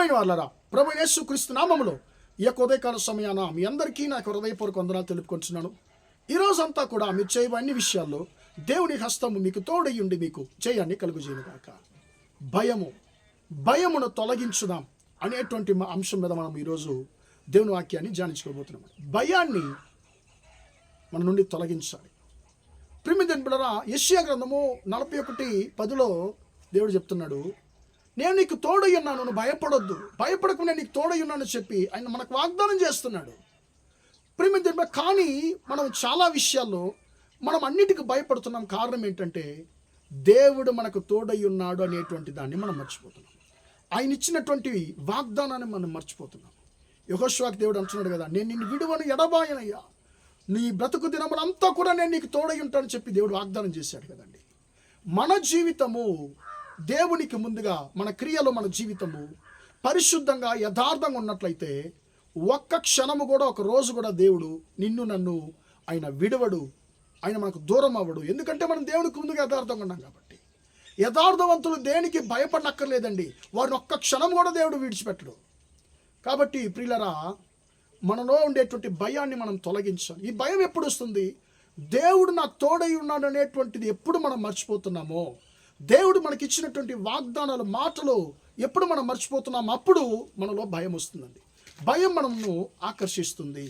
ప్రియమైన వాళ్ళరా, ప్రభు యేసుక్రీస్తు నామములో ఈ యొక్క ఉదయకాల సమయాన మీ అందరికీ నాకు హృదయపూర్వక వందనాలు తెలుపుకుంటున్నాను. ఈరోజంతా కూడా మీరు చేయబో అన్ని విషయాల్లో దేవుని హస్తము మీకు తోడయ్యుండి మీకు జయాన్ని కలుగుజేయుగాక. భయమును తొలగించుదాం అనేటువంటి అంశం మీద మనం ఈరోజు దేవుని వాక్యాన్ని ధ్యానించుకోబోతున్నాం. భయాన్ని మన నుండి తొలగించాలి. ప్రియమైన బిడ్డలారా, యెషయా గ్రంథము 41:10 దేవుడు చెప్తున్నాడు, నేను నీకు తోడై ఉన్నాను, నువ్వు భయపడొద్దు, భయపడకు, నేను నీకు తోడై ఉన్నాను చెప్పి ఆయన మనకు వాగ్దానం చేస్తున్నాడు. ప్రియమైన కానీ మనం చాలా విషయాల్లో మనం అన్నిటికీ భయపడుతున్నాం. కారణం ఏంటంటే దేవుడు మనకు తోడై ఉన్నాడు అనేటువంటి దాన్ని మనం మర్చిపోతున్నాం. ఆయన ఇచ్చినటువంటి వాగ్దానాన్ని మనం మర్చిపోతున్నాం. యెహోషువకు దేవుడు అంటున్నాడు కదా, నేను నిన్ను విడువను ఎడబాయనయ్యా, నీ బ్రతుకు దినములంతా కూడా నేను నీకు తోడై ఉంటానని చెప్పి దేవుడు వాగ్దానం చేశాడు కదండి. మన జీవితము దేవునికి ముందుగా, మన క్రియలో మన జీవితము పరిశుద్ధంగా యథార్థంగా ఉన్నట్లయితే ఒక్క క్షణము కూడా, ఒక రోజు కూడా దేవుడు నిన్ను నన్ను ఆయన విడవడు, ఆయన మనకు దూరం అవ్వడు. ఎందుకంటే మనం దేవునికి ముందుగా యథార్థంగా ఉన్నాం కాబట్టి. యథార్థవంతులు దేనికి భయపడనక్కర్లేదండి, వారిని ఒక్క క్షణం కూడా దేవుడు విడిచిపెట్టడు. కాబట్టి ప్రియులరా, మనలో ఉండేటువంటి భయాన్ని మనం తొలగించాలి. ఈ భయం ఎప్పుడు వస్తుంది? దేవుడు నాకు తోడై ఉన్నాడు అనేటువంటిది ఎప్పుడు మనం మర్చిపోతున్నామో, దేవుడు మనకి ఇచ్చినటువంటి వాగ్దానాలు, మాటలు ఎప్పుడు మనం మర్చిపోతున్నామో అప్పుడు మనలో భయం వస్తుందండి. భయం మనను ఆకర్షిస్తుంది.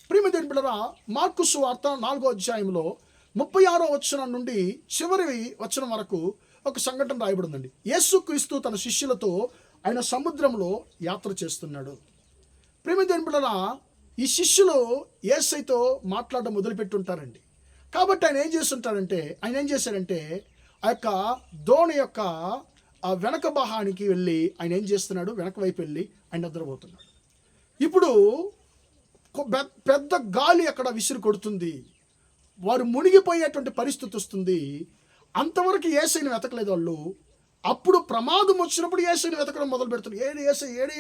ప్రియమైన దేవుని బిడ్డలారా, మార్కు సువార్త 4వ అధ్యాయంలో 36వ వచనం నుండి చివరి వచనం వరకు ఒక సంఘటన రాయబడిందండి. యేసుక్రీస్తు తన శిష్యులతో ఆయన సముద్రంలో యాత్ర చేస్తున్నాడు. ప్రియమైన దేవుని బిడ్డలారా, ఈ శిష్యులు యేసయ్యతో మాట్లాడడం మొదలుపెట్టుంటారండి. కాబట్టి ఆయన ఏం చేశాడంటే ఆ యొక్క దోణి యొక్క ఆ వెనక భాగానికి వెళ్ళి ఆయన ఏం చేస్తున్నాడు, వెనక వైపు వెళ్ళి ఆయన నిద్రపోతున్నాడు. ఇప్పుడు పెద్ద గాలి అక్కడ విసిరి కొడుతుంది, వారు మునిగిపోయేటువంటి పరిస్థితి వస్తుంది. అంతవరకు యేసయ్యను వెతకలేదు వాళ్ళు. అప్పుడు ప్రమాదం వచ్చినప్పుడు యేసయ్యను వెతకడం మొదలు పెడుతున్నారు. ఏడు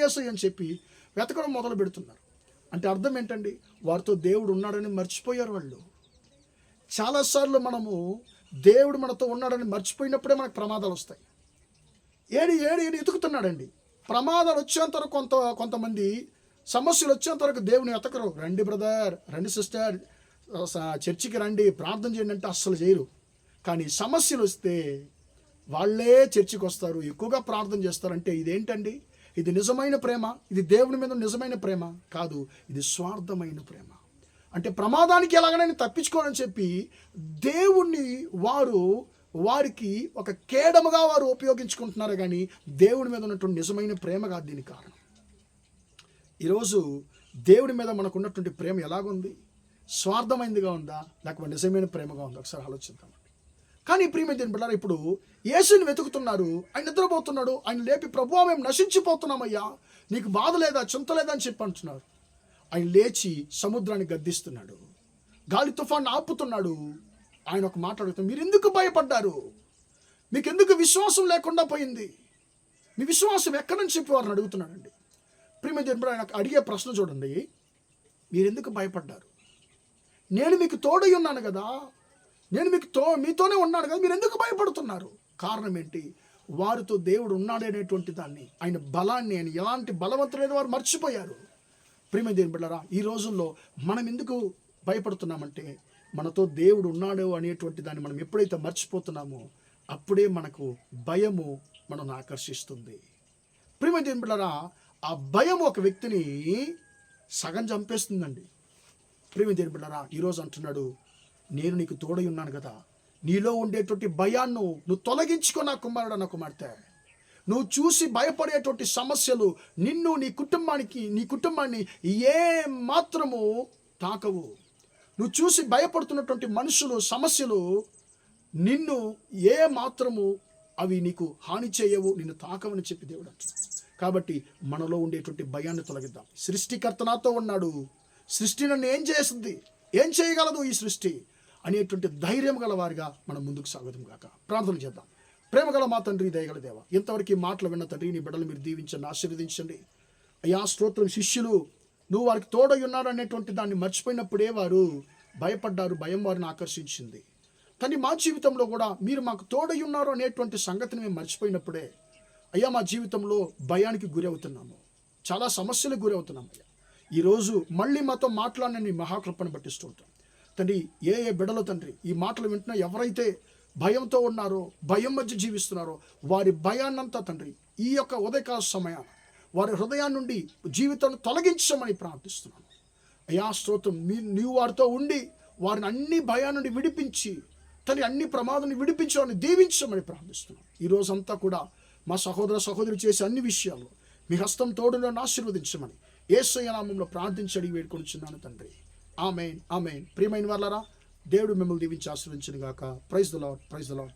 యేసయ్య అని చెప్పి వెతకడం మొదలు పెడుతున్నారు. అంటే అర్థం ఏంటండి? వారితో దేవుడు ఉన్నాడని మర్చిపోయారు వాళ్ళు. చాలాసార్లు మనము దేవుడు మనతో ఉన్నాడని మర్చిపోయినప్పుడే మనకు ప్రమాదాలు వస్తాయి. ఏడు ఎతుకుతున్నాడండి. ప్రమాదాలు వచ్చేంత వరకు కొంతమంది సమస్యలు వచ్చేంత వరకు దేవుని వెతకరు. రండి బ్రదర్, రండి సిస్టర్, చర్చికి రండి, ప్రార్థన చేయండి అంటే అస్సలు చేయరు. కానీ సమస్యలు వస్తే వాళ్ళే చర్చికి వస్తారు, ఎక్కువగా ప్రార్థన చేస్తారంటే ఇదేంటండి? ఇది నిజమైన ప్రేమ? ఇది దేవుని మీద నిజమైన ప్రేమ కాదు, ఇది స్వార్థమైన ప్రేమ. అంటే ప్రమాదానికి ఎలాగైనా తప్పించుకోవాలని చెప్పి దేవుణ్ణి వారికి ఒక కేడముగా వారు ఉపయోగించుకుంటున్నారు. కానీ దేవుడి మీద ఉన్నటువంటి నిజమైన ప్రేమ కాదు దీనికి కారణం. ఈరోజు దేవుడి మీద మనకు ఉన్నటువంటి ప్రేమ ఎలాగుంది? స్వార్థమైనదిగా ఉందా, లేకపోతే నిజమైన ప్రేమగా ఉందా? ఒకసారి ఆలోచిద్దామండి. కానీ ప్రియమైన దేవుని బిడ్డలారా, ఇప్పుడు యేసుని వెతుకుతున్నారు, ఆయన నిద్రపోతున్నాడు. ఆయన లేపి, ప్రభువా మేము నశించిపోతున్నామయ్యా, నీకు బాధ లేదా, చింత లేదా అని చెప్పి అంటున్నారు. ఆయన లేచి సముద్రాన్ని గద్దిస్తున్నాడు, గాలి తుఫాన్ని ఆపుతున్నాడు. ఆయన ఒక మాట అడుగుతాడు, మీరు ఎందుకు భయపడ్డారు? మీకు ఎందుకు విశ్వాసం లేకుండా పోయింది? మీ విశ్వాసం ఎక్కడని చెప్పి వారిని అడుగుతున్నాడండి. ప్రియమైన దేవుడు ఆయన అడిగే ప్రశ్న చూడండి, మీరు ఎందుకు భయపడ్డారు? నేను మీకు తోడై ఉన్నాను కదా, నేను మీతోనే ఉన్నాను కదా, మీరు ఎందుకు భయపడుతున్నారు? కారణం ఏంటి? వారితో దేవుడు ఉన్నాడు అనేటువంటి దాన్ని, ఆయన బలాన్ని, ఆయన ఎలాంటి బలవంతుడైన వారు మర్చిపోయారు. ప్రియమైన దేవుని బిడ్డలారా, ఈ రోజుల్లో మనం ఎందుకు భయపడుతున్నామంటే మనతో దేవుడు ఉన్నాడు అనేటువంటి దాన్ని మనం ఎప్పుడైతే మర్చిపోతున్నామో అప్పుడే మనకు భయము మనల్ని ఆకర్షిస్తుంది. ప్రియమైన దేవుని బిడ్డలారా, ఆ భయం ఒక వ్యక్తిని సగం చంపేస్తుందండి. ప్రియమైన దేవుని బిడ్డలారా, ఈరోజు అంటున్నాడు, నేను నీకు తోడై ఉన్నాను కదా, నీలో ఉండేటువంటి భయాన్ని నువ్వు తొలగించుకో నా కుమారుడు, నా కుమార్తె. నువ్వు చూసి భయపడేటువంటి సమస్యలు నిన్ను, నీ కుటుంబాన్ని ఏ మాత్రము తాకవు. నువ్వు చూసి భయపడుతున్నటువంటి మనుషులు, సమస్యలు నిన్ను ఏ మాత్రము అవి నీకు హాని చేయవు, నిన్ను తాకవని చెప్పి దేవుడు అంటున్నాడు. కాబట్టి మనలో ఉండేటువంటి భయాన్ని తొలగిద్దాం. సృష్టికర్త నాతో ఉన్నాడు, సృష్టి నన్ను ఏం చేస్తుంది, ఏం చేయగలదు ఈ సృష్టి అనేటువంటి ధైర్యం గల వారిగా మనం ముందుకు సాగుదాం గాక. ప్రార్థన చేద్దాం. ప్రేమగల మా తండ్రి, దయగల దేవ, ఇంతవరకు ఈ మాటలు విన్న తండ్రి, నీ బిడ్డలు మీరు దీవించండి, ఆశీర్వదించండి అయ్యా. స్తోత్రం. శిష్యులు నువ్వు వారికి తోడై ఉన్నాడు అనేటువంటి దాన్ని మర్చిపోయినప్పుడే వారు భయపడ్డారు, భయం వారిని ఆకర్షించింది. తండ్రి, మా జీవితంలో కూడా మీరు మాకు తోడై ఉన్నారు అనేటువంటి సంగతిని మేము మర్చిపోయినప్పుడే అయ్యా మా జీవితంలో భయానికి గురి అవుతున్నాము, చాలా సమస్యలకు గురి అవుతున్నాము అయ్యా. ఈరోజు మళ్ళీ మాతో మాట్లాడిన నీ మహాకృపను పట్టిస్తూ ఉంటాం తండ్రి. ఏ బిడ్డలో తండ్రి ఈ మాటలు వింటున్నా ఎవరైతే భయంతో ఉన్నారో, భయం మధ్య జీవిస్తున్నారో, వారి భయాన్నంతా తండ్రి ఈ యొక్క ఉదయకాల సమయాన వారి హృదయాన్ని నుండి జీవితాన్ని తొలగించమని ప్రార్థిస్తున్నాను అయ్యా. స్తోత్రం. నీవు వారితో ఉండి వారిని అన్ని భయాన్ని నుండి విడిపించి తండ్రి అన్ని ప్రమాదాన్ని విడిపించమని దీవించమని ప్రార్థిస్తున్నాను. ఈ రోజంతా కూడా మా సహోదర సహోదరి చేసే అన్ని విషయాల్లో మీ హస్తం తోడులో ఆశీర్వదించమని యేసయ్య నామములో ప్రార్థించి అడిగి వేడుకొనిచున్నాను తండ్రి. ఆమేన్, ఆమేన్. ప్రియమైన వాళ్ళారా, దేవుడు మిమ్మల్ని దీవించి ఆశీర్వదించును గాక. Praise the lord, praise the lord.